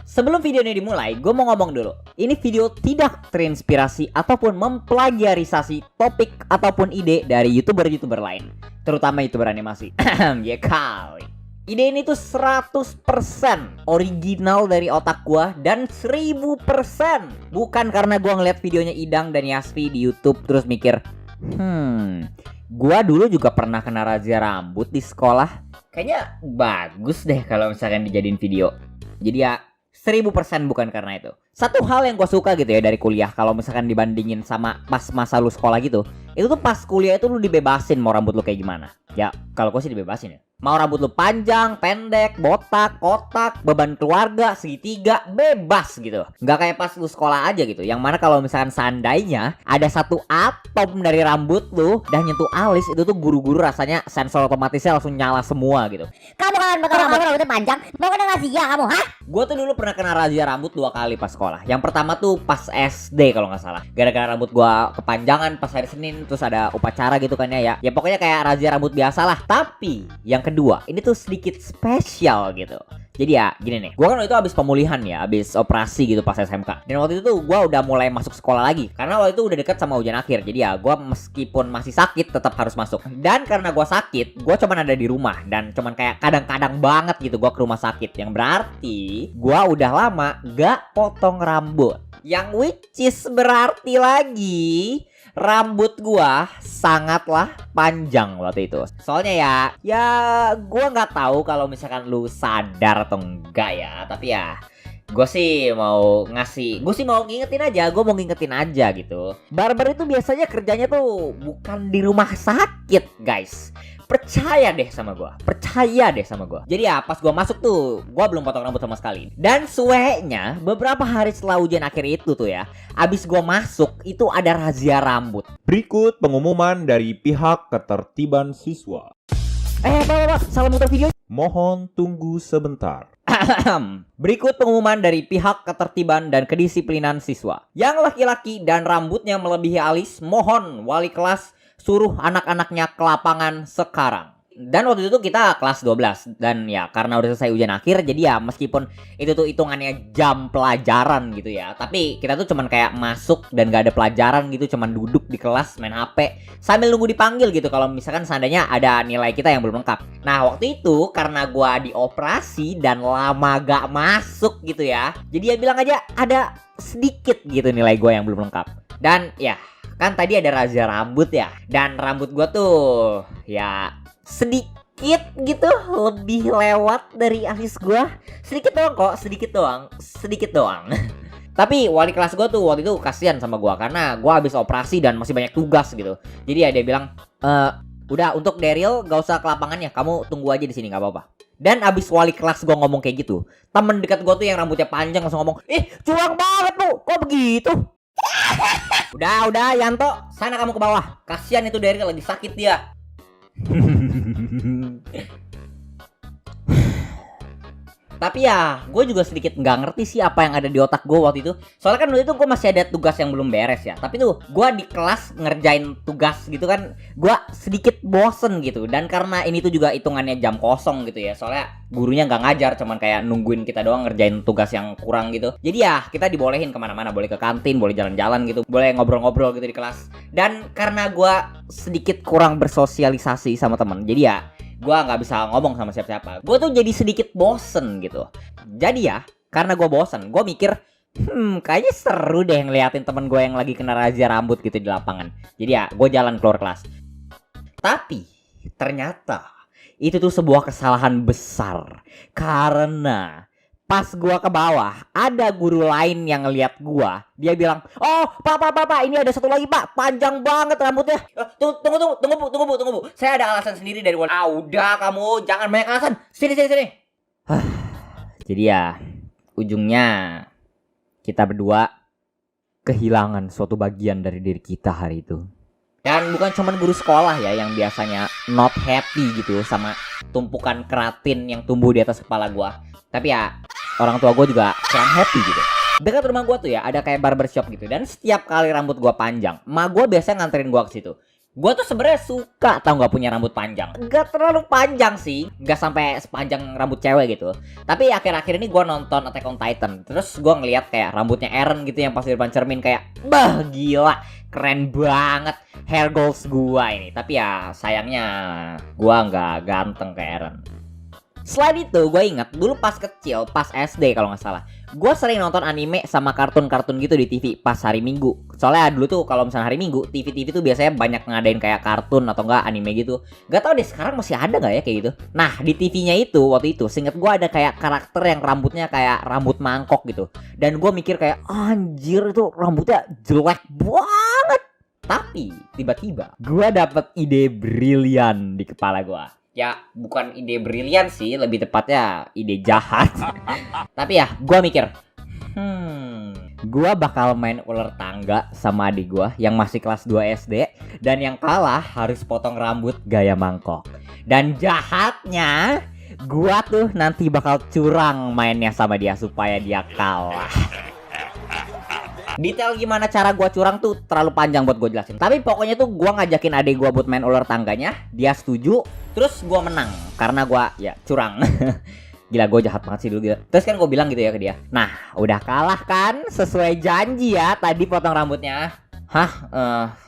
Sebelum video ini dimulai, gue mau ngomong dulu. Ini video tidak terinspirasi ataupun memplagiarisasi topik ataupun ide dari YouTuber-YouTuber lain, terutama YouTuber animasi. Ya kali. Ide ini tuh 100% original dari otak gua dan 1000% bukan karena gua ngeliat videonya Idang dan Yasvi di YouTube terus mikir, gua dulu juga pernah kena razia rambut di sekolah. Kayaknya bagus deh kalau misalkan dijadiin video. Jadi ya 1000% bukan karena itu. Satu hal yang gue suka gitu ya dari kuliah, kalau misalkan dibandingin sama pas masa lu sekolah gitu, itu tuh pas kuliah itu lu dibebasin mau rambut lu kayak gimana. Ya kalau gue sih dibebasin ya. Mau rambut lu panjang, pendek, botak, kotak, beban keluarga, segitiga, bebas gitu. Nggak kayak pas lu sekolah aja gitu, yang mana kalau misalkan seandainya ada satu atom dari rambut lu dan nyentuh alis, itu tuh guru-guru rasanya sensor otomatisnya langsung nyala semua gitu. Kamu kan bakal rambutnya panjang, mau kena razia kamu, hah? Gue tuh dulu pernah kena razia rambut 2 kali pas sekolah. Yang pertama tuh pas SD kalau nggak salah. Gara-gara rambut gue kepanjangan pas hari Senin, terus ada upacara gitu kan ya. Ya pokoknya kayak razia rambut biasa lah. Tapi yang kedua, ini tuh sedikit spesial gitu. Jadi ya gini nih, gue kan waktu itu abis pemulihan ya, abis operasi gitu pas SMK. Dan waktu itu tuh gue udah mulai masuk sekolah lagi, karena waktu itu udah deket sama ujian akhir. Jadi ya gue meskipun masih sakit tetap harus masuk. Dan karena gue sakit, gue cuman ada di rumah. Dan cuman kayak kadang-kadang banget gitu gue ke rumah sakit. Yang berarti gue udah lama gak potong rambut. Yang which is berarti lagi rambut gua sangatlah panjang waktu itu. Soalnya ya gua nggak tahu kalau misalkan lu sadar atau enggak ya. Tapi ya gue sih mau ngingetin aja gitu. Barber itu biasanya kerjanya tuh bukan di rumah sakit, guys. Percaya deh sama gue. Jadi ya pas gue masuk tuh, gue belum potong rambut sama sekali. Dan suenya beberapa hari setelah ujian akhir itu tuh ya, abis gue masuk itu ada razia rambut. Berikut pengumuman dari pihak ketertiban siswa. Pak, salah muter video. Mohon tunggu sebentar. Berikut pengumuman dari pihak ketertiban dan kedisiplinan siswa. Yang laki-laki dan rambutnya melebihi alis, mohon wali kelas suruh anak-anaknya ke lapangan sekarang. Dan waktu itu kita kelas 12. Dan ya karena udah selesai ujian akhir, jadi ya meskipun itu tuh hitungannya jam pelajaran gitu ya, tapi kita tuh cuman kayak masuk dan gak ada pelajaran gitu, cuman duduk di kelas main HP sambil nunggu dipanggil gitu kalau misalkan seandainya ada nilai kita yang belum lengkap. Nah waktu itu karena gua dioperasi dan lama gak masuk gitu ya, jadi ya bilang aja ada sedikit gitu nilai gua yang belum lengkap. Dan ya kan tadi ada razia rambut ya, dan rambut gua tuh ya sedikit gitu lebih lewat dari alis gua. Sedikit doang. Tapi wali kelas gua tuh waktu itu kasihan sama gua karena gua habis operasi dan masih banyak tugas gitu. Jadi ya dia bilang, udah untuk Daryl gak usah ke lapangan ya, kamu tunggu aja di sini gak apa-apa. Dan abis wali kelas gua ngomong kayak gitu, temen dekat gua tuh yang rambutnya panjang langsung ngomong, curang banget lu, kok begitu? Udah Yanto, sana kamu ke bawah. Kasihan itu Daryl lagi sakit dia. Tapi ya gue juga sedikit nggak ngerti sih apa yang ada di otak gue waktu itu. Soalnya kan waktu itu gue masih ada tugas yang belum beres ya. Tapi tuh gue di kelas ngerjain tugas gitu kan, gue sedikit bosen gitu. Dan karena ini tuh juga hitungannya jam kosong gitu ya, soalnya gurunya nggak ngajar, cuman kayak nungguin kita doang ngerjain tugas yang kurang gitu. Jadi ya kita dibolehin kemana-mana, boleh ke kantin, boleh jalan-jalan gitu, boleh ngobrol-ngobrol gitu di kelas. Dan karena gue sedikit kurang bersosialisasi sama temen, jadi ya gue gak bisa ngomong sama siapa-siapa. Gue tuh jadi sedikit bosen gitu. Jadi ya karena gue bosen, gue mikir kayaknya seru deh ngeliatin temen gue yang lagi kena razia rambut gitu di lapangan. Jadi ya gue jalan keluar kelas. Tapi ternyata itu tuh sebuah kesalahan besar. Karena pas gua ke bawah, ada guru lain yang ngeliat gua. Dia bilang, "Oh, Pak, ini ada satu lagi, Pak. Panjang banget rambutnya." Tunggu, Bu. Saya ada alasan sendiri dari wali. Udah kamu jangan banyak alasan. Sini. Jadi ya, ujungnya kita berdua kehilangan suatu bagian dari diri kita hari itu. Dan bukan cuma guru sekolah ya yang biasanya not happy gitu sama tumpukan keratin yang tumbuh di atas kepala gua. Tapi ya orang tua gue juga kurang happy gitu. Dekat rumah gue tuh ya ada kayak barbershop gitu. Dan setiap kali rambut gue panjang, emak gue biasanya nganterin gue ke situ. Gue tuh sebenarnya suka tau nggak punya rambut panjang. Gak terlalu panjang sih, gak sampai sepanjang rambut cewek gitu. Tapi akhir-akhir ini gue nonton Attack on Titan. Terus gue ngeliat kayak rambutnya Eren gitu yang pas di depan cermin kayak, bah gila, keren banget hair goals gue ini. Tapi ya sayangnya gue nggak ganteng kayak Eren. Selain itu, gue ingat dulu pas kecil, pas SD kalau nggak salah, gue sering nonton anime sama kartun-kartun gitu di TV pas hari Minggu. Soalnya dulu tuh kalau misalnya hari Minggu, TV-TV tuh biasanya banyak ngadain kayak kartun atau enggak anime gitu. Gak tau deh sekarang masih ada nggak ya kayak gitu. Nah di TV-nya itu waktu itu, seinget gue ada kayak karakter yang rambutnya kayak rambut mangkok gitu. Dan gue mikir kayak anjir itu rambutnya jelek banget. Tapi tiba-tiba gue dapet ide brilian di kepala gue. Ya bukan ide brilian sih, lebih tepatnya ide jahat. Tapi ya gue mikir, gue bakal main ular tangga sama adik gue yang masih kelas 2 SD. Dan yang kalah harus potong rambut gaya mangkok. Dan jahatnya, gue tuh nanti bakal curang mainnya sama dia supaya dia kalah. Detail gimana cara gue curang tuh terlalu panjang buat gue jelasin. Tapi pokoknya tuh gue ngajakin adik gue buat main ular tangganya. Dia setuju. Terus gue menang karena gue ya curang. Gila gue jahat banget sih dulu gitu. Terus kan gue bilang gitu ya ke dia, nah udah kalah kan sesuai janji ya tadi potong rambutnya.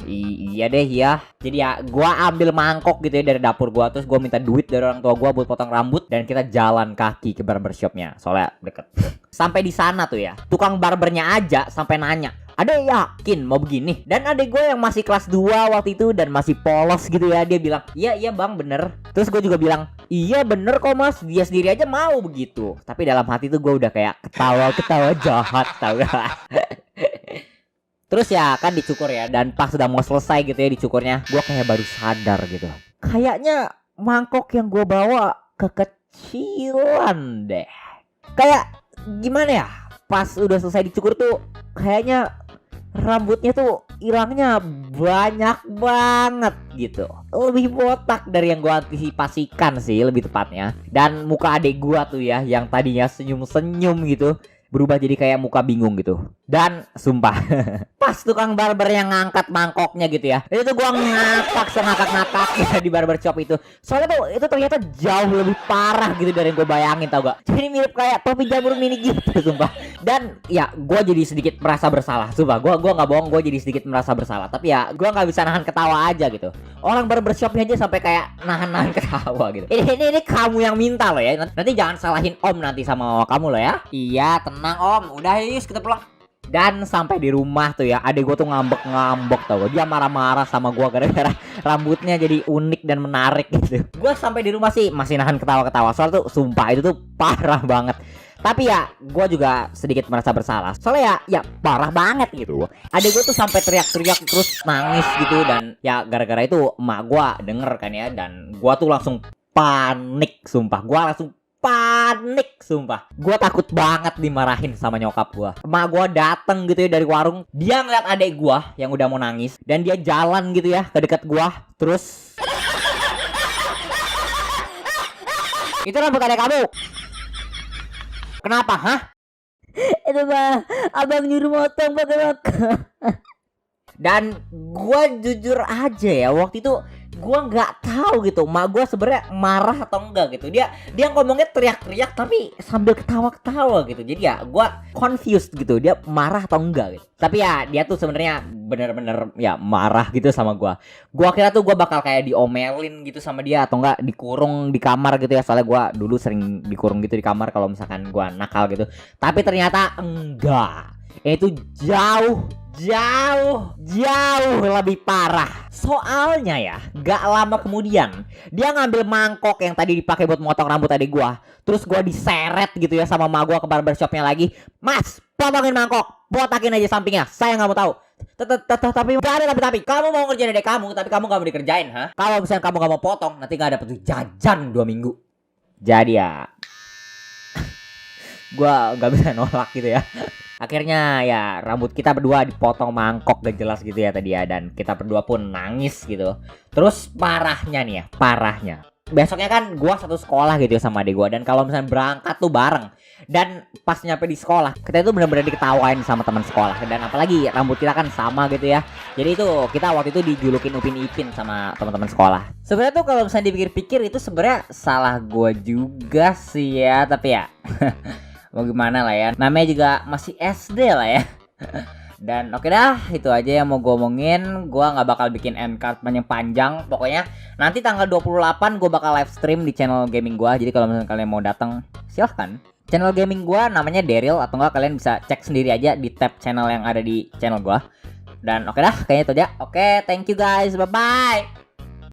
Iya deh ya. Jadi ya gue ambil mangkok gitu ya dari dapur gue. Terus gue minta duit dari orang tua gue buat potong rambut. Dan kita jalan kaki ke barbershopnya. Soalnya deket. Sampai di sana tuh ya, tukang barbernya aja sampai nanya, Adek yakin mau begini? Dan adek gue yang masih kelas 2 waktu itu dan masih polos gitu ya, dia bilang, iya bang bener. Terus gue juga bilang, iya bener kok mas, dia sendiri aja mau begitu. Tapi dalam hati tuh gue udah kayak ketawa jahat tau gak. Terus ya kan dicukur ya. Dan pas sudah mau selesai gitu ya dicukurnya, gue kayak baru sadar gitu, kayaknya mangkok yang gue bawa kekecilan deh. Kayak gimana ya, pas udah selesai dicukur tuh kayaknya rambutnya tuh hilangnya banyak banget gitu. Lebih botak dari yang gue antisipasikan sih lebih tepatnya. Dan muka adik gue tuh ya yang tadinya senyum-senyum gitu berubah jadi kayak muka bingung gitu. Dan sumpah pas tukang barber yang ngangkat mangkoknya gitu ya, itu tuh gua ngakak sengakak-ngakak ya di barber shop itu. Soalnya tuh itu ternyata jauh lebih parah gitu dari yang gue bayangin tau gak. Jadi mirip kayak topi jamur mini gitu sumpah. Dan ya gue jadi sedikit merasa bersalah. Sumpah gue gak bohong, gue jadi sedikit merasa bersalah. Tapi ya gue gak bisa nahan ketawa aja gitu. Orang barber shopnya aja sampai kayak nahan ketawa gitu. Ini kamu yang minta loh ya. Nanti jangan salahin om nanti sama kamu loh ya. Iya tenang om, udah yuk kita pulang. Dan sampai di rumah tuh ya, adek gue tuh ngambek tau gak. Dia marah-marah sama gue gara-gara rambutnya jadi unik dan menarik gitu. Gue sampai di rumah sih masih nahan ketawa-ketawa. Soalnya tuh sumpah itu tuh parah banget. Tapi ya gue juga sedikit merasa bersalah. Soalnya ya parah banget gitu. Adek gue tuh sampai teriak-teriak terus nangis gitu. Dan ya gara-gara itu emak gue denger kan ya. Dan gue tuh langsung panik sumpah. Gue takut banget dimarahin sama nyokap gue. Emak gue dateng gitu ya dari warung. Dia ngeliat adek gue yang udah mau nangis. Dan dia jalan gitu ya ke dekat gue. Terus itu rambut adek kamu. Kenapa hah? Itu bang, abang nyuruh motong pakai mangkok. Dan gue jujur aja ya, waktu itu gue nggak tahu gitu mak gue sebenarnya marah atau enggak gitu. Dia ngomongnya teriak-teriak tapi sambil ketawa-ketawa gitu. Jadi ya gue confused gitu, dia marah atau enggak gitu. Tapi ya dia tuh sebenarnya bener-bener ya marah gitu sama gue. Gue kira tuh gue bakal kayak diomelin gitu sama dia atau enggak dikurung di kamar gitu ya. Soalnya gue dulu sering dikurung gitu di kamar kalau misalkan gue nakal gitu. Tapi ternyata enggak. Itu jauh lebih parah. Soalnya ya, gak lama kemudian dia ngambil mangkok yang tadi dipakai buat motong rambut adik gua. Terus gua diseret gitu ya sama emak gua ke barbershopnya lagi. Mas, potongin mangkok, botakin aja sampingnya. Saya nggak mau tahu. Tapi gak ada tapi kamu mau ngerjain adek kamu, tapi kamu gak mau dikerjain, ha? Kalau misalnya kamu gak mau potong, nanti gak dapet jajan 2 minggu. Jadi ya gua gak bisa nolak gitu ya. Akhirnya ya rambut kita berdua dipotong mangkok gak jelas gitu ya tadi ya. Dan kita berdua pun nangis gitu. Terus parahnya besoknya kan gua satu sekolah gitu ya sama adik gua. Dan kalau misalnya berangkat tuh bareng. Dan pas nyampe di sekolah, kita itu benar-benar diketawain sama teman sekolah. Dan apalagi rambut kita kan sama gitu ya. Jadi itu kita waktu itu dijulukin Upin Ipin sama teman-teman sekolah. Sebenarnya tuh kalau misalnya dipikir-pikir itu sebenarnya salah gua juga sih ya, tapi ya mau gimana lah ya. Namanya juga masih SD lah ya. Dan oke dah, itu aja yang mau gue omongin. Gue nggak bakal bikin end card panjang-panjang. Pokoknya nanti tanggal 28 gue bakal live stream di channel gaming gue. Jadi kalau misalnya kalian mau datang, silahkan. Channel gaming gue namanya Daryl, atau enggak kalian bisa cek sendiri aja di tab channel yang ada di channel gue. Dan oke dah, kayaknya itu aja. Oke, thank you guys, bye bye.